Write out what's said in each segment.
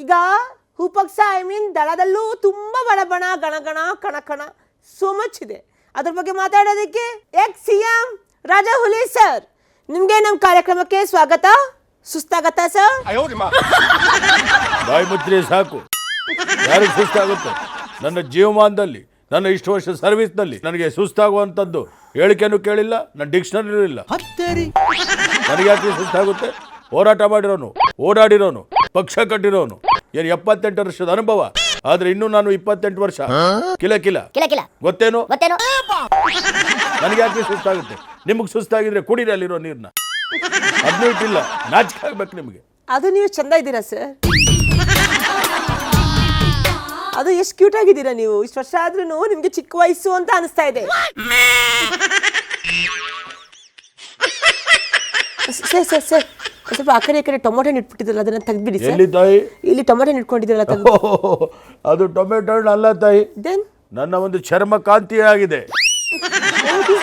ಈಗ ಹೂಪಕ್ಷ I mean ದಳದಲ್ಲೂ ತುಂಬಾ ಬಡಬಣ ಗಣಗಣ ಕಣಕಣ so much ಇದೆ. ಅದ್ರ ಬಗ್ಗೆ ಮಾತಾಡೋದಕ್ಕೆ ಎಕ್ಸ್ ಸಿಎಂ ರಾಜಾ ಹುಲಿ ಸರ್, ನಿಮ್ಗೆ ನಮ್ಮ ಕಾರ್ಯಕ್ರಮಕ್ಕೆ ಸ್ವಾಗತ. ಸುಸ್ತಾಗತ್ತಾ ಸರ್? ಬಾಯಿ ಮುಚ್ಚ್ರಿ ಸಾಕು. ಯಾರಿಗೆ ಸುಸ್ತಾಗುತ್ತೆ? ನನ್ನ ಜೀವಮಾನದಲ್ಲಿ, ನನ್ನ ಇಷ್ಟು ವರ್ಷ ಸರ್ವಿಸ್ನಲ್ಲಿ ನನಗೆ ಸುಸ್ತಾಗುವಂಥದ್ದು ಹೇಳಿಕೆನೂ ಕೇಳಿಲ್ಲ, ನನ್ನ ಡಿಕ್ಷನರಿ ಇಲ್ಲ. ನನಗೆ ಯಾಕೆ ಸುಸ್ತಾಗುತ್ತೆ? ಹೋರಾಟ ಮಾಡಿರೋನು, ಓಡಾಡಿರೋನು, ಪಕ್ಷ ಕಟ್ಟಿರೋನು, ಏನು 78 ವರ್ಷದ ಅನುಭವ. ಆದ್ರೆ ಇನ್ನೂ ನಾನು 28 ವರ್ಷ ಕಿಲ ಗೊತ್ತೇನು? ನನಗೆ ಯಾಕೆ ಸುಸ್ತಾಗುತ್ತೆ? ನಿಮಗೆ ಸುಸ್ತಾಗಿದ್ರೆ ಕುಡೀರಿ ಅಲ್ಲಿರೋ ನೀರ್ನ. ಅದನ್ನೂ ಇಟ್ಟಿಲ್ಲ, ನಾಚಿಕೆ ಆಗ್ಬೇಕು ನಿಮಗೆ. ಅದು ನೀವು ಚಂದ ಇದ್ದೀರಾ ಸರ್, ಅದು ಎಷ್ಟು ಕ್ಯೂಟ್ ಆಗಿದ್ದೀರಾ ನೀವು. ಇಷ್ಟು ವರ್ಷ ಆದ್ರೂ ನಿಮ್ಗೆ ಚಿಕ್ಕ ವಯಸ್ಸು ಅಂತ ಅನಿಸ್ತಾ ಇದೆ. ಸರ್ ಸ್ವಲ್ಪ ಆ ಕಡೆ ಟೊಮೊಟೊ ಹಣ್ಣು ಇಟ್ಬಿಟ್ಟಿದ್ರಲ್ಲ, ಅದನ್ನ ತೆಗ್ದ್ಬಿಡಿ ಸರ್. ಎಲ್ಲಿ ತಾಯಿ? ಇಲ್ಲಿ ಟೊಮೊಟೊ ಹಣ್ಣು ಇಟ್ಕೊಂಡಿದ್ರಲ್ಲ, ಅದು ಟೊಮೆಟೊ ಹಣ್ಣು ಅಲ್ಲ ತಾಯಿ, ದೆನ್ ನನ್ನ ಒಂದು ಚರ್ಮ ಕಾಂತಿ ಆಗಿದೆ.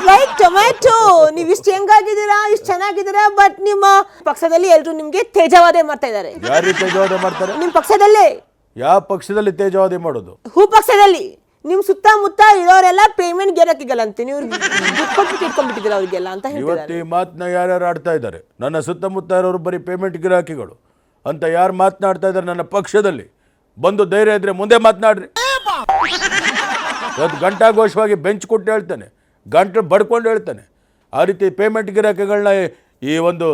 Like tomato. ನೀವು ಇಷ್ಟು ಹೆಂಗಾಗಿದ್ದೀರಾ, ಇಷ್ಟು ಚೆನ್ನಾಗಿದ್ದೀರಾ, ಬಟ್ ನಿಮ್ಮ ಪಕ್ಷದಲ್ಲಿ ಎಲ್ರು ನಿಮ್ಗೆ ತೇಜವಾದೆ ಮಾಡ್ತಾ ಇದ್ದಾರೆ. ಯಾರು ತೇಜವಾದೆ ಮಾಡ್ತಾರೆ? ನಿಮ್ ಪಕ್ಷದಲ್ಲೇ. ಯಾವ ಪಕ್ಷದಲ್ಲಿ ತೇಜವಾದೆ ಮಾಡೋದು? ಹೂ ಪಕ್ಷದಲ್ಲಿ. ನಿಮ್ ಸುತ್ತಮುತ್ತ ಇರೋರೆಲ್ಲ ಪೇಮೆಂಟ್ ಗೆರಕಿಗಲ್ಲಂತೆ, ನೀವು ಕೊಟ್ಬಿಟ್ಟು ಇಟ್ಕೊಂಡ್ಬಿಟ್ಟಿದ್ದೀರಾ ಅವ್ರಿಗೆಲ್ಲ ಅಂತ ಇವತ್ತು ಹೇಳ್ತಿದ್ದಾರೆ. ಈ ಮಾತನ್ನ ಯಾರ್ಯಾರು ಆಡ್ತಾ ಇದ್ದಾರೆ? ನನ್ನ ಸುತ್ತಮುತ್ತ ಇರೋರು ಬರೀ ಪೇಮೆಂಟ್ ಗಿರಾಕಿಗಳು ಅಂತ ಯಾರು ಮಾತನಾಡ್ತಾ ಇದ್ದಾರೆ ನನ್ನ ಪಕ್ಷದಲ್ಲಿ? ಬಂದು ಧೈರ್ಯ ಇದ್ರೆ ಮುಂದೆ ಮಾತನಾಡ್ರಿ. ಇವತ್ತು ಘಂಟಾಘೋಷವಾಗಿ ಬೆಂಚ್ ಕೊಟ್ಟು ಹೇಳ್ತಾನೆ, ಗಂಟು ಬಡ್ಕೊಂಡು ಹೇಳ್ತಾನೆ. ಆ ರೀತಿ ಪೇಮೆಂಟ್ ಗಿರಾಕಿಗಳನ್ನ ಈ ಒಂದು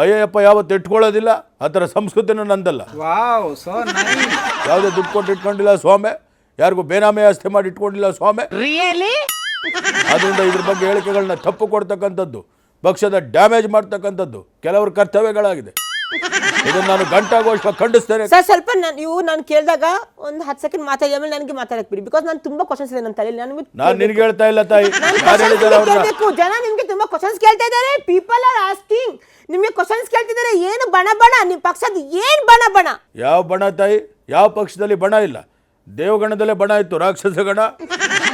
ಅಯ್ಯಪ್ಪ ಯಾವತ್ತು ಇಟ್ಕೊಳ್ಳೋದಿಲ್ಲ. ಆ ಥರ ಸಂಸ್ಕೃತಿನೂ ನಂದಲ್ಲ. ಯಾವುದೇ ದುಡ್ಡು ಕೊಟ್ಟು ಇಟ್ಕೊಂಡಿಲ್ಲ ಸ್ವಾಮಿ, ಯಾರಿಗೂ ಬೇನಾಮಿ ಆಸ್ತಿ ಮಾಡಿ ಇಟ್ಕೊಂಡಿಲ್ಲ ಸ್ವಾಮಿ. ಅದರಿಂದ ಇದ್ರ ಬಗ್ಗೆ ಹೇಳಿಕೆಗಳನ್ನ ತಪ್ಪು ಕೊಡ್ತಕ್ಕಂಥದ್ದು, ಪಕ್ಷದ ಡ್ಯಾಮೇಜ್ ಮಾಡ್ತಕ್ಕಂಥದ್ದು ಕೆಲವರ ಕರ್ತವ್ಯಗಳಾಗಿದೆ. ಇದನ್ನು ನಾನು ಘಂಟಾಘೋಷವಾಗಿ ಖಂಡಿಸ್ತೇನೆ. ಸರ್ ಸ್ವಲ್ಪ ನಾನು ಕೇಳಿದಾಗ ಒಂದು 10 ಸೆಕೆಂಡ್ ಮಾತಾಡಿ, ಆಮೇಲೆ ನನಗೆ ಮಾತಾಡಕ್ ಬಿಡಿ. ಬಿಕಾಸ್ ನಾನು ತುಂಬಾ ಕ್ವಶನ್ಸ್ ಇದೆ ನನ್ನ ತಲೆಯಲ್ಲಿ. ನಾನು ನಿನ್ಗೆ ಹೇಳ್ತಾ ಇಲ್ಲ ತಾಯಿ, ಜನ ನಿಮ್ಗೆ ತುಂಬಾ ಕ್ವಶನ್ಸ್ ಕೇಳ್ತಾ ಇದ್ದಾರೆ. ಪೀಪಲ್ ಆರ್ ಆಸ್ಕಿಂಗ್, ನಿಮ್ಗೆ ಕ್ವಶನ್ಸ್ ಕೇಳ್ತಿದ್ದಾರೆ. ಏನು ಬಣ ನಿಮ್ ಪಕ್ಷದ ಏನ್ ಬಣ? ಯಾವ ಬಣ ತಾಯಿ? ಯಾವ ಪಕ್ಷದಲ್ಲಿ ಬಣ ಇಲ್ಲ. ದೇವಗಣದಲ್ಲೇ ಬಣ ಇತ್ತು, ರಾಕ್ಷಸ ಗಣ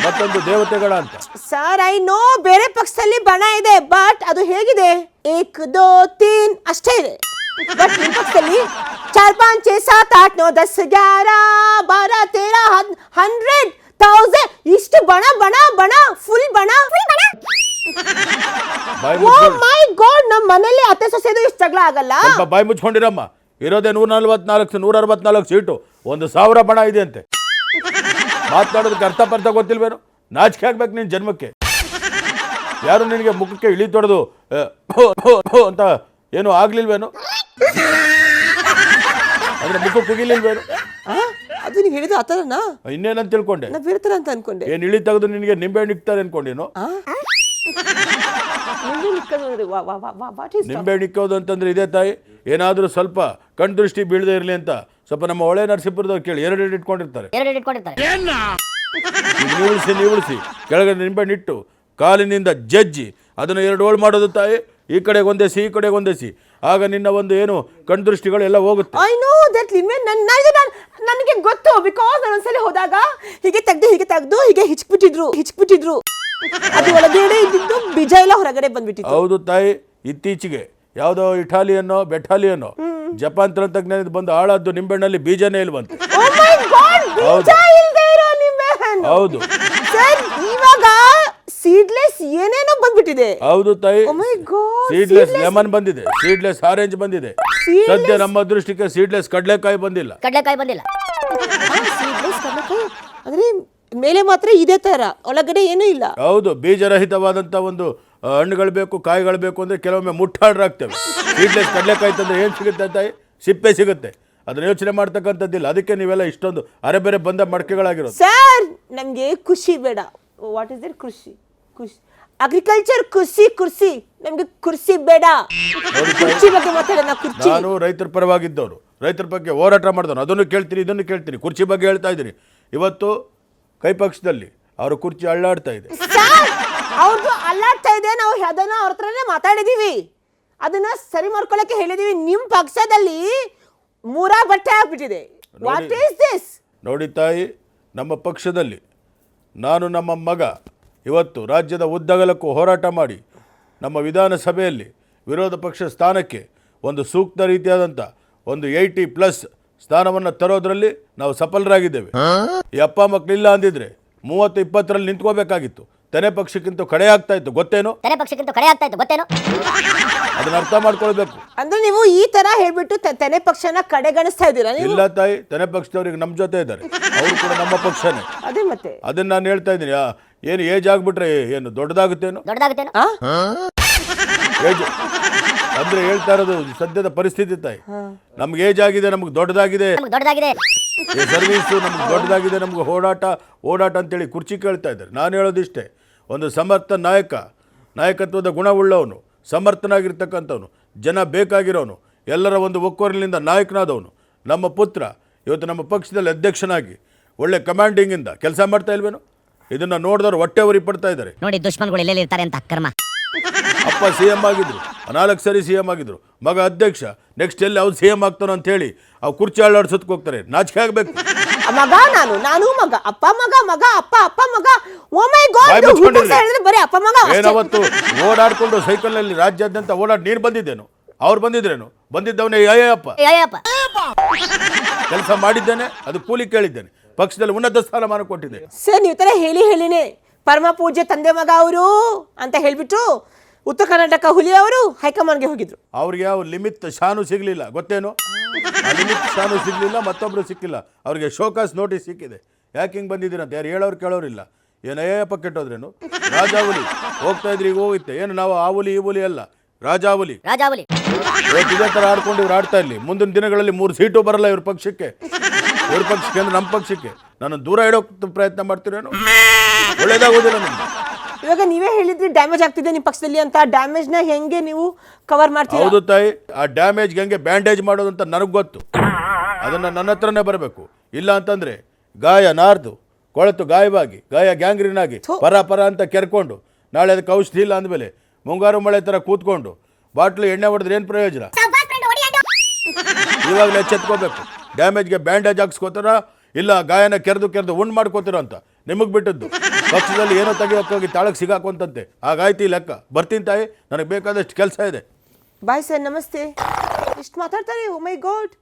ಮತ್ತೊಂದು ದೇವತೆಗಳ ಅಂತ. ಸರ್ ಐ ನೋ ಬೇರೆ ಪಕ್ಷದಲ್ಲಿ ಬಣ ಇದೆ, ಬಟ್ ಅದು ಹೇಗಿದೆ? 1 2 3 ಅಷ್ಟೇ ಇದೆ. ಬಟ್ ನಿಮ್ಮ ಪಕ್ಷದಲ್ಲಿ 4 5 6 7 8 9 10 11 12 13 100 1000 ಇಷ್ಟು ಬಣ ಫುಲ್ ಬಣ. ಓ ಮೈ ಗಾಡ್, ನಮ್ಮ ಮನೆಯಲ್ಲಿ ಅತ್ತೆ ಸೊಸೆದು ಇಷ್ಟು ಜಗಳ ಆಗಲ್ಲ? ಬಾಯಿ ಮುಚ್ಕೊಂಡಿರಮ್ಮ. ಇರೋದೇ 144 164 ಸೀಟು, 1000 ಬಣ ಇದೆ ಅಂತೆ. ಮಾತನಾಡೋದಕ್ಕೆ ಅರ್ಥ ಗೊತ್ತಿಲ್ವೇನು? ನಾಚಿಕೆ ಆಗ್ಬೇಕು ನಿನ್ನ ಜನ್ಮಕ್ಕೆ. ಯಾರು ನಿನಗೆ ಮುಖಕ್ಕೆ ಇಳಿ ತೊಡೆದು ಅಂತ ಏನು ಆಗ್ಲಿಲ್ವೇನು? ಅಂದ್ರೆ ಮುಖ ಕುಗಿಲಿಲ್ವೇನು? ಅದು ನೀವು ಹೇಳಿದ ಆ ಥರನಾ? ಇನ್ನೇನಂತ ತಿಳ್ಕೊಂಡೆ? ನಾ ಬೇರೆ ಥರ ಅಂತ ಅನ್ಕೊಂಡೆ. ಏನು ಇಳಿ ತೆಗೆದು ನಿನಗೆ ನಿಂಬೆ ನಿಕ್ತಾರೆ ಅನ್ಕೊಂಡೇನು? ನಿಂಬೆ ನಿಕ್ಕೋದು ಅಂತಂದ್ರೆ ಇದೇ ತಾಯಿ. ಏನಾದರೂ ಸ್ವಲ್ಪ ಕಣ್ ದೃಷ್ಟಿ ಬೀಳದೆ ಇರಲಿ ಅಂತ ಸ್ವಲ್ಪ ನಮ್ಮ ಹೊಳೆ ನರಸೀಪುರದವ್ರು ಕೇಳಿ 2 ಇಟ್ಕೊಂಡಿರ್ತಾರೆ. ನೀವುಳಿಸಿ ಕೆಳಗಡೆ ನಿಂಬೆ ನಿಟ್ಟು ಕಾಲಿನಿಂದ ಜಜ್ಜಿ ಅದನ್ನು 2 ಹೋಳು ಮಾಡೋದು ತಾಯಿ. ಈ ಕಡೆಗೆ ಒಂದೇಸಿ, ಈ ಕಡೆಗೆ ಒಂದೇಸಿ. ಆಗ ನಿನ್ನ ಒಂದು ಏನು ಕಣ್ ದೃಷ್ಟಿಗಳು ಎಲ್ಲ ಹೋಗುತ್ತೆ. I know that limit. ನನಗೆ ಗೊತ್ತು, ಬಿಕಾಸ್ ನಾನು ಒಂದ್ಸಲಿ ಹೋದಾಗ ಹೀಗೆ ತೆಗ್ದು ಹೀಗೆ ಹಿಚ್ಬಿಟ್ಟಿದ್ರು. ಅದು ಒಳಗಡೆ ಇದ್ದಿದ್ದು ಬೀಜ ಎಲ್ಲ ಹೊರಗಡೆ ಬಂದ್ಬಿಟ್ಟಿತ್ತು. ಹೌದು ತಾಯಿ. ಇತ್ತೀಚೆಗೆ ಯಾವುದೋ ಇಟಾಲಿಯನ್ನೋ ಬೆಟಾಲಿಯನ್ನೋ ಜಪಾನ್ ತಂತ್ರಜ್ಞಾನದ ಬಂದು ಹಾಳಾದ್ದು ನಿಂಬೆಹಣ್ಣಲ್ಲಿ ಬೀಜನೇ ಇಲ್ಲ ಬಂತು. ಹೌದು ಸರ್, ಇವಾಗ ಸೀಡ್ಲೆಸ್ ಏನೇನೋ ಬಂದ್ಬಿಟ್ಟಿದೆ. ಹೌದು ತಾಯಿ. ಓ ಮೈ ಗಾಡ್, ಸೀಡ್ಲೆಸ್ ಲೆಮನ್ ಬಂದಿದೆ, ಸೀಡ್ಲೆಸ್ ಆರೆಂಜ್ ಬಂದಿದೆ. ಸದ್ಯ ನಮ್ಮ ದೃಷ್ಟಿಗೆ ಸೀಡ್ಲೆಸ್ ಕಡಲೆಕಾಯಿ ಬಂದಿಲ್ಲ. ಅಂದ್ರೆ ಮೇಲೆ ಮಾತ್ರ ಇದೇ ತರ, ಒಳಗಡೆ ಏನೂ ಇಲ್ಲ. ಹೌದು, ಬೀಜರಹಿತವಾದಂತ ಒಂದು ಹಣ್ಣುಗಳು ಬೇಕು, ಕಾಯಿಗಳು ಬೇಕು ಅಂದ್ರೆ ಕೆಲವೊಮ್ಮೆ ಮುಟ್ಟಾಡ್ರಾಗ್ತವೆ. ಸೀಡ್ಲೆಸ್ ಕಡಲೆಕಾಯಿ ತಂದ್ರೆ ಏನು ಸಿಗುತ್ತೆ ತಾಯಿ? ಸಿಪ್ಪೆ ಸಿಗುತ್ತೆ. ಅದನ್ನ ಯೋಚನೆ ಮಾಡ್ತಕ್ಕಂಥದ್ದಿಲ್ಲ. ಅದಕ್ಕೆ ನೀವೆಲ್ಲ ಇಷ್ಟೊಂದು ಅರೆಬೇರೆ ಬಂದ ಮಡಕೆಗಳಾಗಿರೋದು. ಸರ್ ನಮ್ಗೆ ಖುಷಿ ಬೇಡ. What is that? ಕೃಷಿ ಅಗ್ರಿಕಲ್ಚರ್ ಕುರ್ಸಿ ನಮ್ಗೆ ಕುರ್ಸಿ ಬೇಡ. ಕುರ್ಚಿ ಬಗ್ಗೆ ಮಾತಾಡೋಣ. ನಾನು ರೈತರ ಪರವಾಗಿದ್ದವರು, ರೈತರ ಬಗ್ಗೆ ಹೋರಾಟ ಮಾಡಿದವನು. ಅದನ್ನು ಕೇಳ್ತೀನಿ, ಇದನ್ನು ಕೇಳ್ತೀನಿ. ಕುರ್ಚಿ ಬಗ್ಗೆ ಹೇಳ್ತಾ ಇದ್ದೀನಿ. ಇವತ್ತು ಕೈ ಪಕ್ಷದಲ್ಲಿ ಅವ್ರ ಕುರ್ಚಿ ಅಳ್ಳಾಡ್ತಾ ಇದೆ. ಅವ್ರದ್ದು ಅಲ್ಲಾಡ್ತಾ ಇದೆ. ನಾವು ಅದನ್ನ ಅವ್ರ ಹತ್ರನೇ ಮಾತಾಡಿದೀವಿ, ಅದನ್ನ ಸರಿ ಮಾಡ್ಕೊಳಕ್ಕೆ ಹೇಳಿದೀವಿ. ನಿಮ್ ಪಕ್ಷದಲ್ಲಿ 3 ಬಟ್ಟೆ ಆಗ್ಬಿಟ್ಟಿದೆ. What is this? ನೋಡಿ ತಾಯಿ, ನಮ್ಮ ಪಕ್ಷದಲ್ಲಿ ನಾನು ನಮ್ಮ ಮಗ ಇವತ್ತು ರಾಜ್ಯದ ಉದ್ದಗಲಕ್ಕೂ ಹೋರಾಟ ಮಾಡಿ ನಮ್ಮ ವಿಧಾನಸಭೆಯಲ್ಲಿ ವಿರೋಧ ಪಕ್ಷ ಸ್ಥಾನಕ್ಕೆ ಒಂದು ಸೂಕ್ತ ರೀತಿಯಾದಂಥ ಒಂದು 80+ ಸ್ಥಾನವನ್ನು ತರೋದ್ರಲ್ಲಿ ನಾವು ಸಫಲರಾಗಿದ್ದೇವೆ. ಈ ಅಪ್ಪ ಮಕ್ಕಳಿಲ್ಲ ಅಂದಿದ್ರೆ 30-20ರಲ್ಲಿ ನಿಂತ್ಕೋಬೇಕಾಗಿತ್ತು. ತೆನೆ ಪಕ್ಷಕ್ಕಿಂತ ಕಡೆ ಆಗ್ತಾ ಇತ್ತು, ಗೊತ್ತೇನು? ಅದನ್ನ ಅರ್ಥ ಮಾಡ್ಕೊಳ್ಬೇಕು. ಅಂದ್ರೆ ನೀವು ಈ ತರ ಹೇಳ್ಬಿಟ್ಟು ತೆನೆ ಪಕ್ಷನ ಕಡೆಗಣಿಸ್ತಾ ಇದ್ದೀರಾ ನೀವು? ಇಲ್ಲ ತಾಯಿ, ತೆನೆ ಪಕ್ಷದವ್ರಿಗೆ ನಮ್ಮ ಜೊತೆ ಇದ್ದಾರೆ, ಅವರು ಕೂಡ ನಮ್ಮ ಪಕ್ಷನೇ. ಅದೇ ಮತ್ತೆ ಅದನ್ನ ನಾನು ಹೇಳ್ತಾ ಇದ್ದೀನಿ. ಏನು ಏಜ್ ಆಗ್ಬಿಟ್ರೆ ಏನು ದೊಡ್ಡದಾಗುತ್ತೇನು? ಆ? ಏಜ್ ಅಂದ್ರೆ ಹೇಳ್ತಾ ಇರೋದು ಸದ್ಯದ ಪರಿಸ್ಥಿತಿ ತಾಯಿ. ನಮ್ಗೆ ಏಜ್ ಆಗಿದೆ, ನಮ್ಗೆ ದೊಡ್ಡದಾಗಿದೆ, ಈ ಸರ್ವೀಸು ನಮ್ಗೆ ದೊಡ್ಡದಾಗಿದೆ, ನಮ್ಗೆ ಓಡಾಟ ಅಂತೇಳಿ ಕುರ್ಚಿ ಕೇಳ್ತಾ ಇದ್ದಾರೆ. ನಾನು ಹೇಳೋದಿಷ್ಟೇ, ಒಂದು ಸಮರ್ಥ ನಾಯಕತ್ವದ ಗುಣವುಳ್ಳವನು, ಸಮರ್ಥನಾಗಿರ್ತಕ್ಕಂಥವನು, ಜನ ಬೇಕಾಗಿರೋನು, ಎಲ್ಲರ ಒಂದು ಒಕ್ಕೊರಲಿನಿಂದ ನಾಯಕನಾದವನು ನಮ್ಮ ಪುತ್ರ ಇವತ್ತು ನಮ್ಮ ಪಕ್ಷದಲ್ಲಿ ಅಧ್ಯಕ್ಷನಾಗಿ ಒಳ್ಳೆ ಕಮಾಂಡಿಂಗಿಂದ ಕೆಲಸ ಮಾಡ್ತಾ ಇಲ್ವೇನು? ಇದನ್ನು ನೋಡಿದವರು ಹೊಟ್ಟೆ ಉರಿ ಪಡ್ತಾ ಇದ್ದಾರೆ. ನೋಡಿ ದುಶ್ಮನ್ಗಳು ಎಲ್ಲೆಲ್ಲಿ ಇರ್ತಾರೆ ಅಂತ ಅಕ್ರಮ. ಅಪ್ಪ CM ಆಗಿದ್ರು, 4 ಸರಿ CM ಆಗಿದ್ರು, ಮಗ ಅಧ್ಯಕ್ಷ, ನೆಕ್ಸ್ಟ್ ಎಲ್ಲಿ ಅವ್ರು CM ಆಗ್ತಾನೋ ಅಂತ ಹೇಳಿ ಅವ್ರು ಕುರ್ಚಿ ಅಳ್ಳಾಡ್ಸೋದಕ್ಕೆ ಹೋಗ್ತಾರೆ. ನಾಚಿಕೆ ಆಗಬೇಕು. ಮಗ ನಾನು ಮಗ, ಅಪ್ಪ ಮಗ ಅಪ್ಪ ಮಗ. ಓ ಮೈ ಗಾಡ್, ಬಾಯ್ ಮುಚ್ಕೊಂಡಿರ್ಲಿ. ಹೇಳಿದ್ರೆ ಬರೀ ಅಪ್ಪ ಮಗ ಅಷ್ಟೇ. ಏನವತ್ತು ಓಡಾಡ್ಕೊಂಡು ಸೈಕಲ್ನಲ್ಲಿ ರಾಜ್ಯಾದ್ಯಂತ ನೀನು ಬಂದಿದ್ದೇನು? ಅವ್ರು ಬಂದಿದ್ರೇನು? ಬಂದಿದ್ದವನೇ ಅಯ್ಯಪ್ಪ. ಕೆಲಸ ಮಾಡಿದ್ದೇನೆ, ಅದು ಕೂಲಿ ಕೇಳಿದ್ದೇನೆ, ಪಕ್ಷದಲ್ಲಿ ಉನ್ನತ ಸ್ಥಾನಮಾನ ಕೊಟ್ಟಿದ್ದೆ. ಸರ್ ನೀವು ತರ ಹೇಳಿನೇ ಪರಮ ಪೂಜ್ಯ ತಂದೆ ಮಗ ಅವರು ಅಂತ ಹೇಳ್ಬಿಟ್ಟು ಉತ್ತರ ಕರ್ನಾಟಕ ಹುಲಿ ಅವರು ಹೈಕಮಾಂಡ್ಗೆ ಹೋಗಿದ್ರು. ಅವ್ರಿಗೆ ಯಾವ ಲಿಮಿಟ್ ಶಾನು ಸಿಗಲಿಲ್ಲ, ಗೊತ್ತೇನು? ಲಿಮಿಟ್ ಶಾನು ಸಿಗಲಿಲ್ಲ, ಮತ್ತೊಬ್ರು ಸಿಕ್ಕಿಲ್ಲ. ಅವ್ರಿಗೆ ಶೋಕಾಸ್ ನೋಟಿಸ್ ಸಿಕ್ಕಿದೆ. ಯಾಕೆ ಹಿಂಗೆ ಬಂದಿದ್ದೀರಂತ ಯಾರು ಹೇಳೋರು ಕೇಳೋರಿಲ್ಲ. ಏನು ಅಯ್ಯಪ್ಪ ಕೆಟ್ಟೋದ್ರೇನು? ರಾಜಾವಲಿ ಹೋಗ್ತಾ ಇದ್ರಿ, ಈಗ ಹೋಗುತ್ತೆ. ಏನು ನಾವು ಆ ಹುಲಿ ಈ ಹುಲಿ ಅಲ್ಲ, ರಾಜಾವಲಿ. ಇವತ್ತು ಇದೇ ಥರ ಆಡ್ಕೊಂಡು ಇವ್ರು ಆಡ್ತಾ ಇರಲಿ. ಮುಂದಿನ ದಿನಗಳಲ್ಲಿ 3 ಸೀಟು ಬರಲ್ಲ ಇವ್ರ ಪಕ್ಷಕ್ಕೆ ಅಂದ್ರೆ ನಮ್ಮ ಪಕ್ಷಕ್ಕೆ. ನಾನು ದೂರ ಇಡೋಕೆ ಪ್ರಯತ್ನ ಮಾಡ್ತೀರೇನು? ಒಳ್ಳೇದಾಗೋದಿಲ್ಲ ನಮ್ಗೆ. ಇವಾಗ ನೀವೇ ಹೇಳಿದ್ರಿ ಡ್ಯಾಮೇಜ್ ಆಗ್ತಿದೆ ನಿಮ್ಮ ಪಕ್ಷದಲ್ಲಿ ಅಂತ. ಡ್ಯಾಮೇಜ್ ನ ಹೆಂಗೆ ನೀವು ಕವರ್ ಮಾಡ್ತೀರಾ? ಹೌದು ತಾಯಿ, ಆ ಡ್ಯಾಮೇಜ್ ಹೆಂಗೆ ಬ್ಯಾಂಡೇಜ್ ಮಾಡೋದು ಅಂತ ನನಗೆ ಗೊತ್ತು. ಅದನ್ನ ನನ್ನ ಹತ್ರನೇ ಬರಬೇಕು. ಇಲ್ಲ ಅಂತಂದ್ರೆ ಗಾಯ ನಾರ್ದು ಕೊಳೆತು ಗಾಯವಾಗಿ, ಗಾಯ ಗ್ಯಾಂಗ್ರೀನ್ ಆಗಿ ಪರ ಅಂತ ಕೆರ್ಕೊಂಡು, ನಾಳೆ ಅದಕ್ಕೆ ಔಷಧಿ ಇಲ್ಲ ಅಂದಮೇಲೆ ಮುಂಗಾರು ಮಳೆ ಥರ ಕೂತ್ಕೊಂಡು ಬಾಟ್ಲು ಎಣ್ಣೆ ಹೊಡೆದ್ರೆ ಏನು ಪ್ರಯೋಜನ? ಇವಾಗಲೇ ಎಚ್ಚೆತ್ಕೋಬೇಕು. ಡ್ಯಾಮೇಜ್ಗೆ ಬ್ಯಾಂಡೇಜ್ ಹಾಕ್ಸ್ಕೋತಾರ, ಇಲ್ಲ ಗಾಯನ ಕೆರೆದು ಉಂಡು ಮಾಡ್ಕೋತೀರ ಅಂತ ನಿಮಗೆ ಬಿಟ್ಟದ್ದು. ಪಕ್ಷದಲ್ಲಿ ಏನೋ ತೆಗಿಯೋಕ್ಕೋಗಿ ತಾಳಕ್ಕೆ ಸಿಗಾಕೊಂತಂತೆ. ಹಾಗಾಯ್ತು ಈ ಲೆಕ್ಕ. ಬರ್ತೀನಿ ತಾಯಿ, ನನಗೆ ಬೇಕಾದಷ್ಟು ಕೆಲಸ ಇದೆ. ಬಾಯ್ ಸರ್, ನಮಸ್ತೆ. ಇಷ್ಟು ಮಾತಾಡ್ತಾರೆ. ಓ ಮೈ ಗಾಡ್.